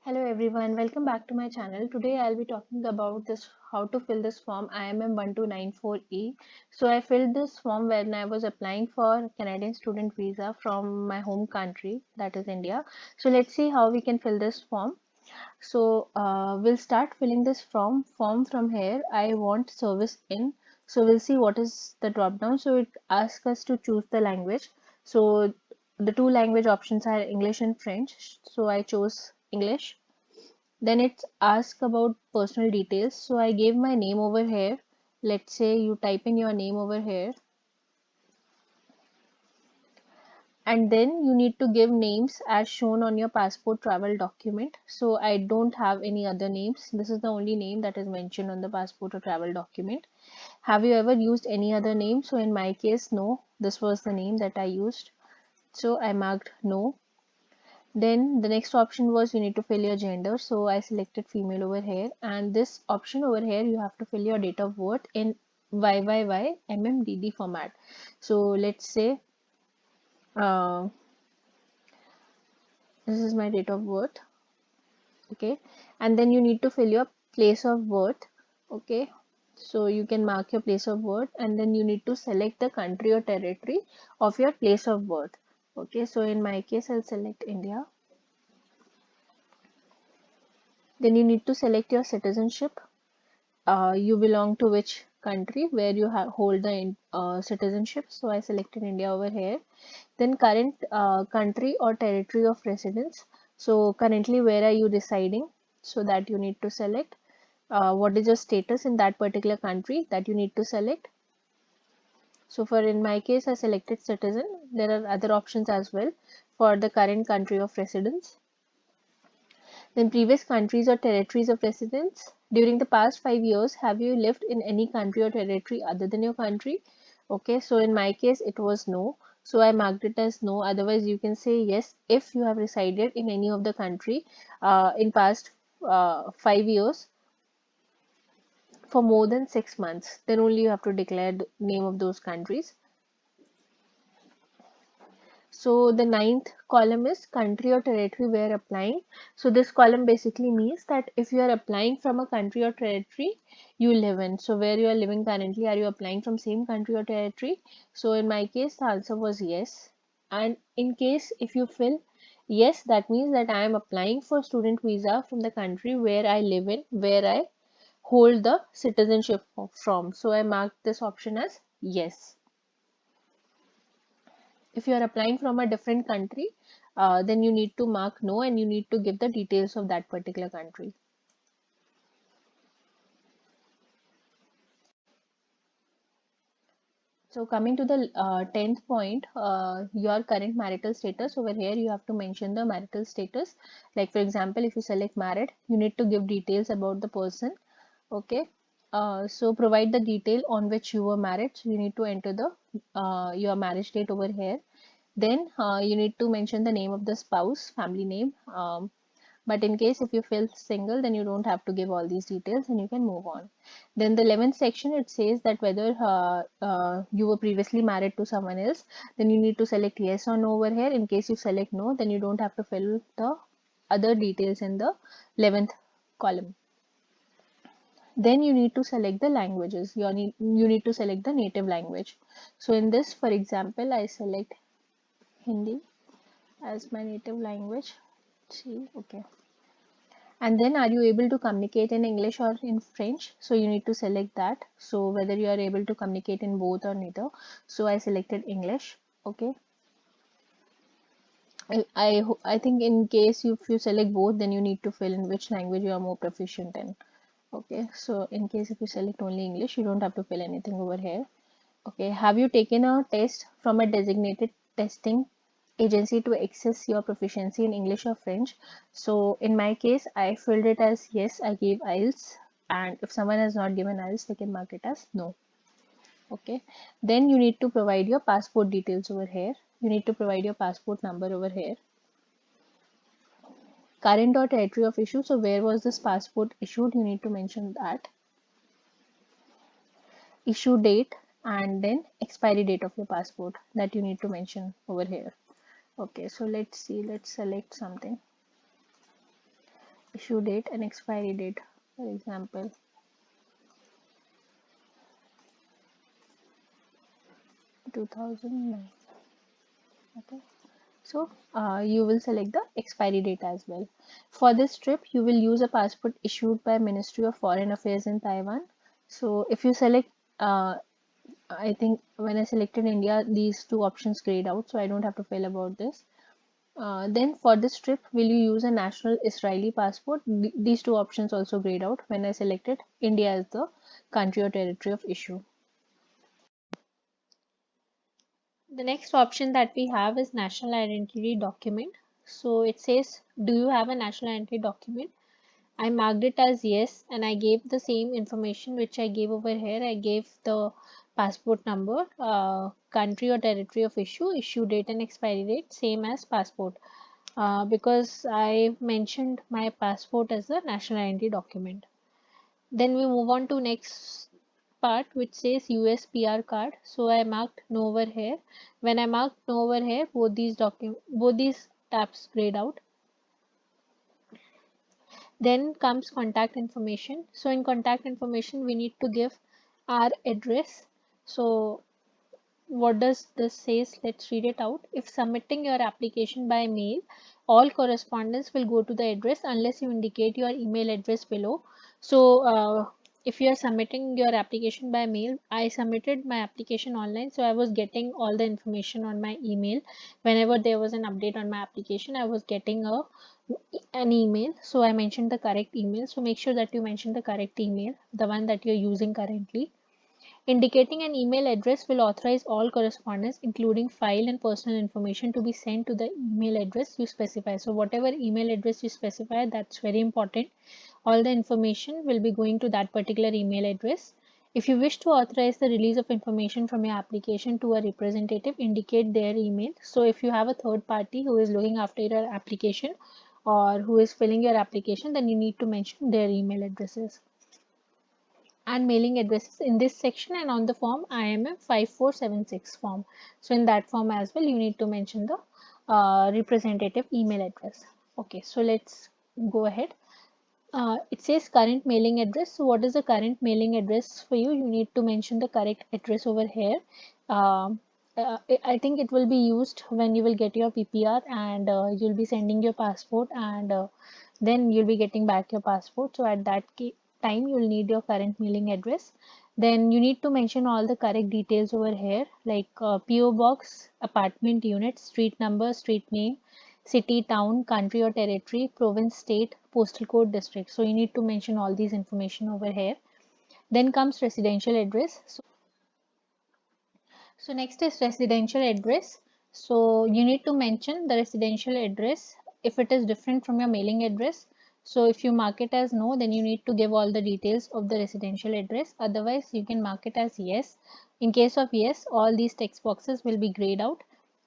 Hello everyone, welcome back to my channel. Today I'll be talking about this how to fill this form IMM1294e. So I filled this form when I was applying for Canadian student visa from my home country, that is India. So let's see how we can fill this form. So we'll start filling this form from here. I want service in. So we'll see what is the drop down. So it asks us to choose the language. So the two language options are English and French. So I chose English. Then it's ask about personal details. So I gave my name over here. Let's say you type in your name over here. And then you need to give names as shown on your passport travel document. So I don't have any other names. This is the only name that is mentioned on the passport or travel document. Have you ever used any other name? So in my case, no. This was the name that I used. So I marked no. Then the next option was you need to fill your gender. So I selected female over here, and this option over here you have to fill your date of birth in YYY format. So let's say uh, this is my date of birth, okay, and then you need to fill your place of birth, okay. So you can mark your place of birth, and then you need to select the country or territory of your place of birth, okay. So in my case I'll select India. Then you need to select your citizenship. You belong to which country where you hold the citizenship. So I selected India over here. Then current country or territory of residence. So currently where are you residing? So that you need to select. What is your status in that particular country, that you need to select. So for in my case I selected citizen. There are other options as well for the current country of residence. Then previous countries or territories of residence. During the past 5 years, have you lived in any country or territory other than your country? Okay, so in my case, it was no. So I marked it as no. Otherwise, you can say yes if you have resided in any of the country in past 5 years for more than 6 months. Then only you have to declare the name of those countries. So the ninth column is country or territory where applying. So this column basically means that if you are applying from a country or territory you live in. So where you are living currently, are you applying from same country or territory? So in my case the answer was yes. And in case if you fill yes, that means that I am applying for student visa from the country where I live in, where I hold the citizenship from. So I marked this option as yes. If you are applying from a different country, then you need to mark no and you need to give the details of that particular country. So coming to the 10th point, your current marital status. Over here you have to mention the marital status. Like for example, if you select married, you need to give details about the person. Okay. So provide the detail on which you were married. So you need to enter the your marriage date over here. Then you need to mention the name of the spouse, family name. But in case if you feel single, then you don't have to give all these details and you can move on. Then the 11th section, it says that whether you were previously married to someone else, then you need to select yes or no over here. In case you select no, then you don't have to fill the other details in the 11th column. Then you need to select the languages. You need to select the native language. So in this, for example, I select Hindi as my native language. See, okay. And then are you able to communicate in English or in French? So you need to select that. So whether you are able to communicate in both or neither. So I selected English. Okay. I think in case if you select both, then you need to fill in which language you are more proficient in. Okay. So in case if you select only English, you don't have to fill anything over here. Okay. Have you taken a test from a designated testing agency to access your proficiency in English or French? So in my case, I filled it as yes, I gave IELTS, and if someone has not given IELTS, they can mark it as no. Okay. Then you need to provide your passport details over here. You need to provide your passport number over here. Current or territory of issue. So where was this passport issued? You need to mention that. Issue date and then expiry date of your passport, that you need to mention over here. Okay, so let's see, let's select something. issue date and expiry date, for example 2009. Okay, so you will select the expiry date as well. For this trip, you will use a passport issued by Ministry of Foreign Affairs in Taiwan. So if you select, I think when I selected India, these two options grayed out, so I don't have to fill about this. Then for this trip, will you use a national Israeli passport? These two options also grayed out when I selected India as the country or territory of issue. The next option that we have is national identity document. So it says, do you have a national identity document? I marked it as yes, and I gave the same information which I gave over here. I gave the passport number, country or territory of issue, issue date and expiry date, same as passport. Because I mentioned my passport as a national identity document. Then we move on to next part which says USPR card. So I marked no over here. When I marked no over here, both these tabs grayed out. Then comes contact information. So in contact information, we need to give our address. So what does this says? Let's read it out. If submitting your application by mail, all correspondence will go to the address unless you indicate your email address below. So if you are submitting your application by mail, I submitted my application online, so I was getting all the information on my email. Whenever there was an update on my application, I was getting an email. So I mentioned the correct email. So make sure that you mention the correct email, the one that you're using currently. Indicating an email address will authorize all correspondence, including file and personal information, to be sent to the email address you specify. So whatever email address you specify, that's very important. All the information will be going to that particular email address. If you wish to authorize the release of information from your application to a representative, indicate their email. So if you have a third party who is looking after your application or who is filling your application, then you need to mention their email addresses and mailing addresses in this section and on the form IMM5476 form. So in that form as well, you need to mention the representative email address. Okay, so let's go ahead. It says current mailing address. So what is the current mailing address for you? You need to mention the correct address over here. Um, I think it will be used when you will get your PPR and you'll be sending your passport and then you'll be getting back your passport. So at that time, you'll need your current mailing address. Then you need to mention all the correct details over here like PO box, apartment unit, street number, street name, city, town, country or territory, province, state, postal code, district. So you need to mention all these information over here. Then comes residential address. So next is residential address. So you need to mention the residential address if it is different from your mailing address. So if you mark it as no, then you need to give all the details of the residential address. Otherwise, you can mark it as yes. In case of yes, all these text boxes will be grayed out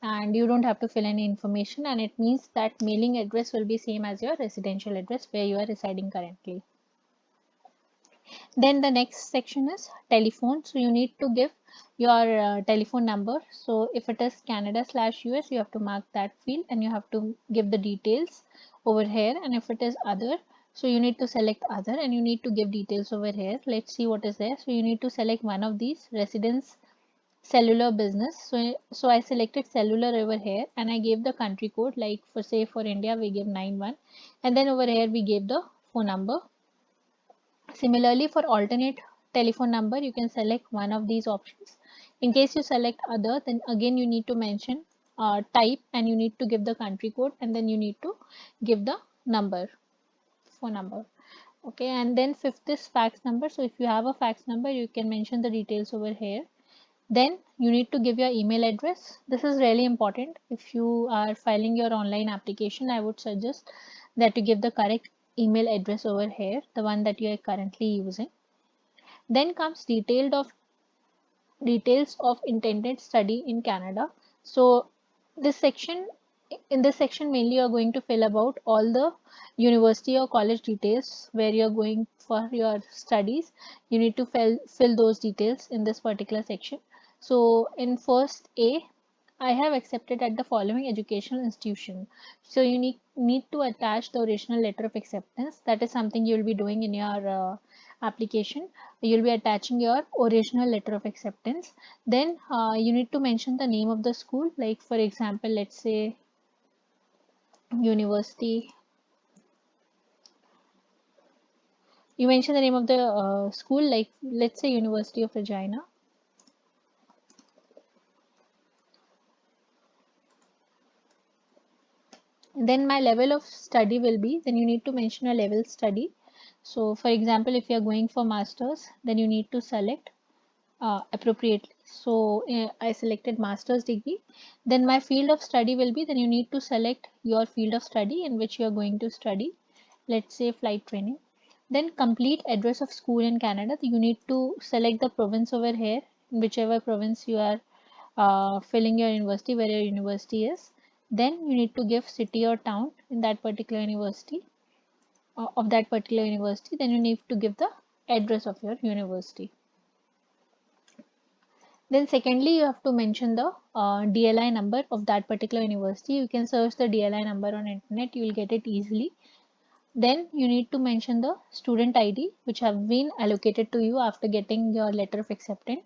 and you don't have to fill any information, and it means that mailing address will be same as your residential address where you are residing currently. Then the next section is telephone. So you need to give your telephone number. So if it is Canada/US, you have to mark that field and you have to give the details over here. And if it is other, so you need to select other and you need to give details over here. Let's see what is there. So you need to select one of these: residence, cellular, business. So I selected cellular over here and I gave the country code, like for say for India we give 91, and then over here we gave the phone number. Similarly, for alternate telephone number, you can select one of these options. In case you select other, then again you need to mention type and you need to give the country code and then you need to give the number, phone number. Okay, and then fifth is fax number. So if you have a fax number, you can mention the details over here. Then you need to give your email address. This is really important. If you are filing your online application, I would suggest that you give the correct email address over here, the one that you are currently using. Then comes details of intended study in Canada. So this section, in this section mainly you are going to fill about all the university or college details where you are going for your studies. You need to fill those details in this particular section. So in first A, I have accepted at the following educational institution. So you need to attach the original letter of acceptance. That is something you will be doing in your application. You'll be attaching your original letter of acceptance. Then you need to mention the name of the school. Like for example, let's say university. You mention the name of the school, like let's say University of Regina. Then my level of study will be, then you need to mention a level study. So for example, if you are going for masters, then you need to select appropriately. So I selected master's degree. Then my field of study will be, then you need to select your field of study in which you are going to study. Let's say flight training. Then complete address of school in Canada. You need to select the province over here, whichever province you are filling your university, where your university is. Then you need to give city or town in that particular university, of that particular university. Then you need to give the address of your university. Then secondly, you have to mention the DLI number of that particular university. You can search the DLI number on internet, you will get it easily. Then you need to mention the student ID which have been allocated to you after getting your letter of acceptance.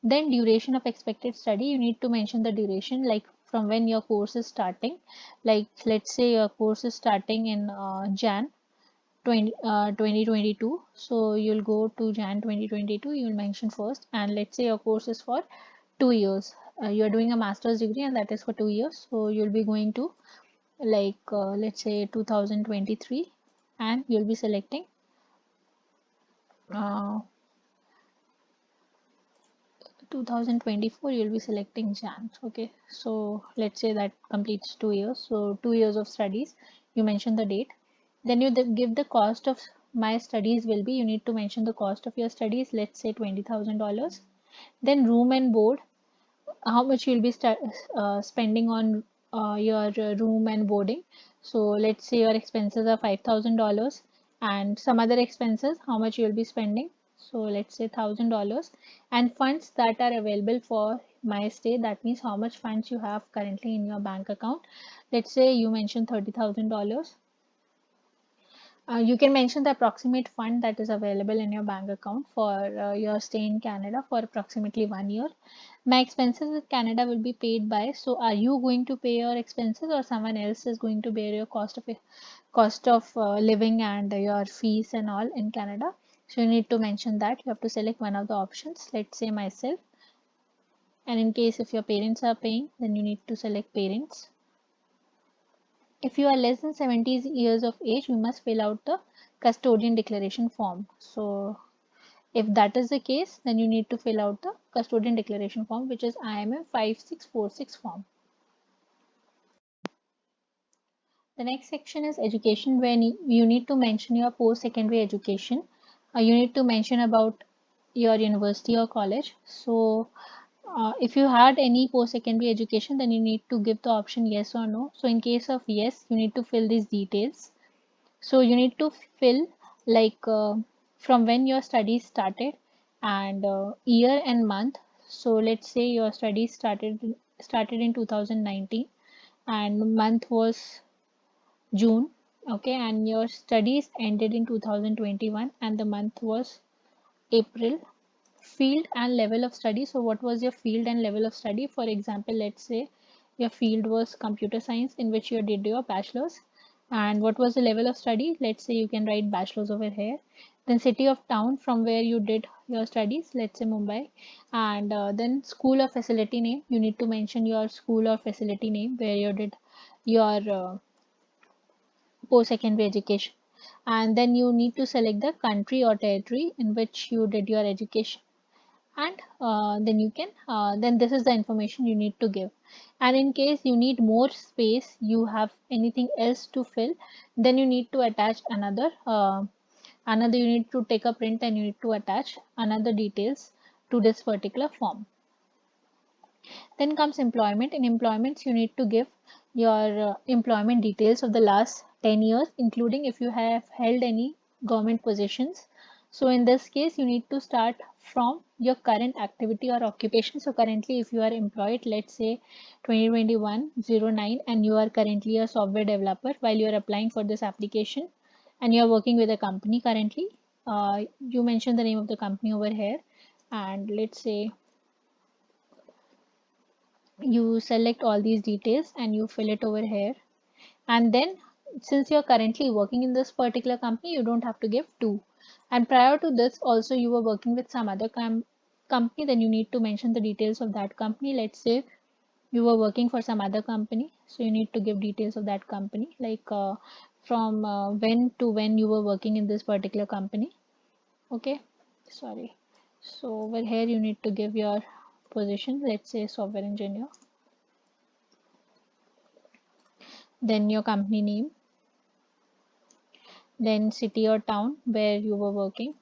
Then duration of expected study, you need to mention the duration, like from when your course is starting. Like let's say your course is starting in Jan 2022. So you'll go to Jan 2022, you'll mention first, and let's say your course is for 2 years. You're doing a master's degree and that is for 2 years. So you'll be going to like let's say 2023, and you'll be selecting uh, 2024, you'll be selecting Jan. Okay, so let's say that completes 2 years. So 2 years of studies, you mention the date. Then you give the cost of my studies will be, you need to mention the cost of your studies, let's say $20,000. Then room and board, how much you'll be spending on your room and boarding. So let's say your expenses are $5,000, and some other expenses, how much you'll be spending. So let's say $1,000. And funds that are available for my stay, that means how much funds you have currently in your bank account. Let's say you mentioned $30,000. You can mention the approximate fund that is available in your bank account for your stay in Canada for approximately 1 year. My expenses in Canada will be paid by. So, are you going to pay your expenses, or someone else is going to bear your cost of living and your fees and all in Canada? So, you need to mention that. You have to select one of the options. Let's say myself. And in case if your parents are paying, then you need to select parents. If you are less than 70 years of age, you must fill out the custodian declaration form. So if that is the case, then you need to fill out the custodian declaration form, which is IMM5646 form. The next section is education, where you need to mention your post-secondary education. You need to mention about your university or college. So if you had any post-secondary education, then you need to give the option yes or no. So in case of yes, you need to fill these details. So you need to fill like from when your studies started, and year and month. So let's say your studies started in 2019, and month was June. Okay, and your studies ended in 2021, and the month was April. Field and level of study. So what was your field and level of study? For example, let's say your field was computer science, in which you did your bachelor's. And what was the level of study? Let's say you can write bachelor's over here. Then city of town from where you did your studies, let's say Mumbai. And then school or facility name. You need to mention your school or facility name where you did your post-secondary education. And then you need to select the country or territory in which you did your education, and then you can then this is the information you need to give. And in case you need more space, you have anything else to fill, then you need to attach another you need to take a print, and you need to attach another details to this particular form. Then comes employment. In employments, you need to give your employment details of the last 10 years, including if you have held any government positions. So in this case, you need to start from your current activity or occupation. So currently, if you are employed, let's say 2021-09, and you are currently a software developer while you are applying for this application, and you are working with a company currently, you mention the name of the company over here, and let's say you select all these details and you fill it over here. And then since you're currently working in this particular company, you don't have to give two. And prior to this also you were working with some other company, then you need to mention the details of that company. Let's say you were working for some other company, so you need to give details of that company, like from when to when you were working in this particular company. Okay, sorry. So over here you need to give your position, let's say software engineer, then your company name, then city or town where you were working.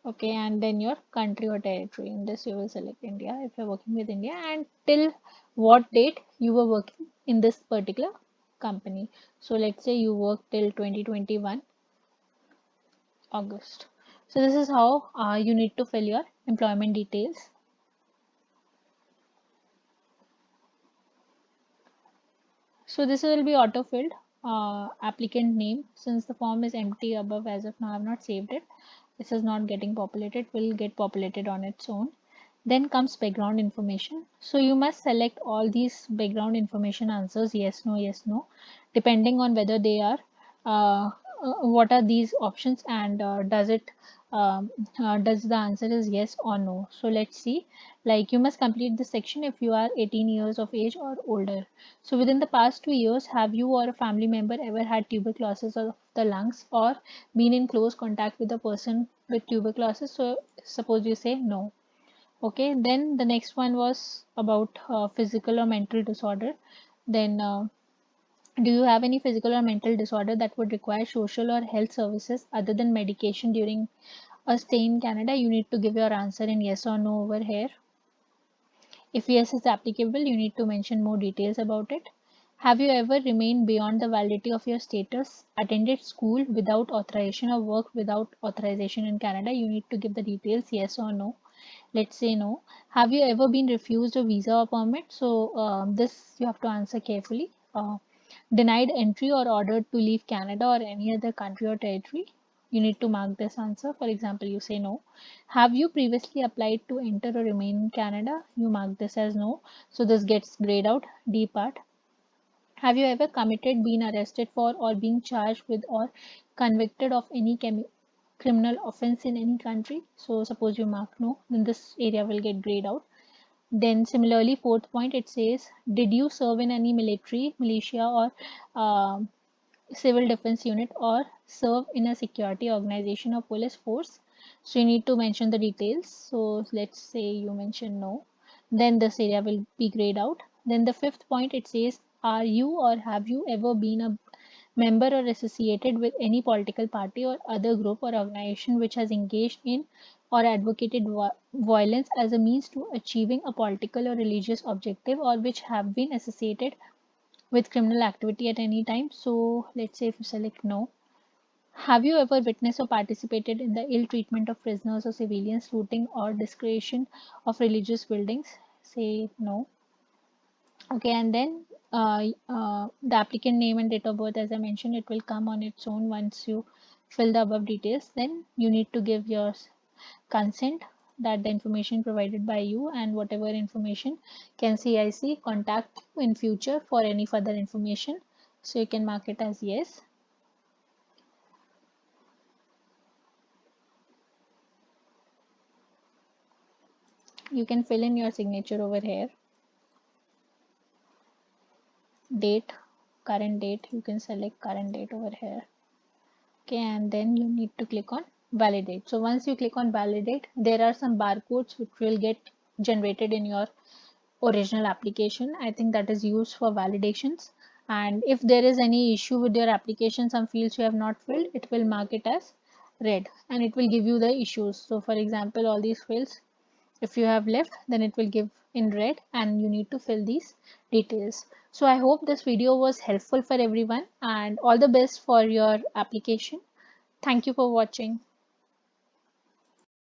Okay, and then your country or territory. In this you will select India if you're working with India, and till what date you were working in this particular company. So let's say you worked till 2021 August. So this is how you need to fill your employment details. So this will be auto-filled. Applicant name, since the form is empty above as of now, I have not saved it. This is not getting populated, will get populated on its own. Then comes background information. So you must select all these background information answers, yes, no, depending on whether they are what are these options, and does the answer is yes or no. So let's see, like you must complete this section if you are 18 years of age or older. So within the past 2 years, have you or a family member ever had tuberculosis of the lungs or been in close contact with a person with tuberculosis? So suppose you say no. Okay, then the next one was about physical or mental disorder. Then do you have any physical or mental disorder that would require social or health services other than medication during a stay in Canada? You need to give your answer in yes or no over here. If yes is applicable, you need to mention more details about it. Have you ever remained beyond the validity of your status, attended school without authorization, or worked without authorization in Canada? You need to give the details yes or no. Let's say no. Have you ever been refused a visa or permit? So this you have to answer carefully. Denied entry or ordered to leave Canada or any other country or territory? You need to mark this answer. For example, you say no. Have you previously applied to enter or remain in Canada? You mark this as no. So this gets grayed out. D part. Have you ever committed, been arrested for, or being charged with, or convicted of any criminal offense in any country? So suppose you mark no, then this area will get grayed out. Then similarly, fourth point, it says, did you serve in any military, militia, or civil defense unit, or serve in a security organization or police force? So you need to mention the details. So let's say you mention no, then this area will be grayed out. Then the fifth point, it says, are you or have you ever been a member or associated with any political party or other group or organization which has engaged in or advocated violence as a means to achieving a political or religious objective, or which have been associated with criminal activity at any time? So let's say if you select no. Have you ever witnessed or participated in the ill treatment of prisoners or civilians, looting or desecration of religious buildings? Say no. Okay, and then the applicant name and date of birth, as I mentioned, it will come on its own once you fill the above details. Then you need to give your consent that the information provided by you and whatever information can CIC contact you in future for any further information. So you can mark it as yes. You can fill in your signature over here. Date, current date, you can select current date over here. Okay, and then you need to click on validate. So once you click on validate, there are some barcodes which will get generated in your original application. I think that is used for validations. And if there is any issue with your application, some fields you have not filled, it will mark it as red and it will give you the issues. So for example, all these fields, if you have left, then it will give in red and you need to fill these details. So I hope this video was helpful for everyone, and all the best for your application. Thank you for watching.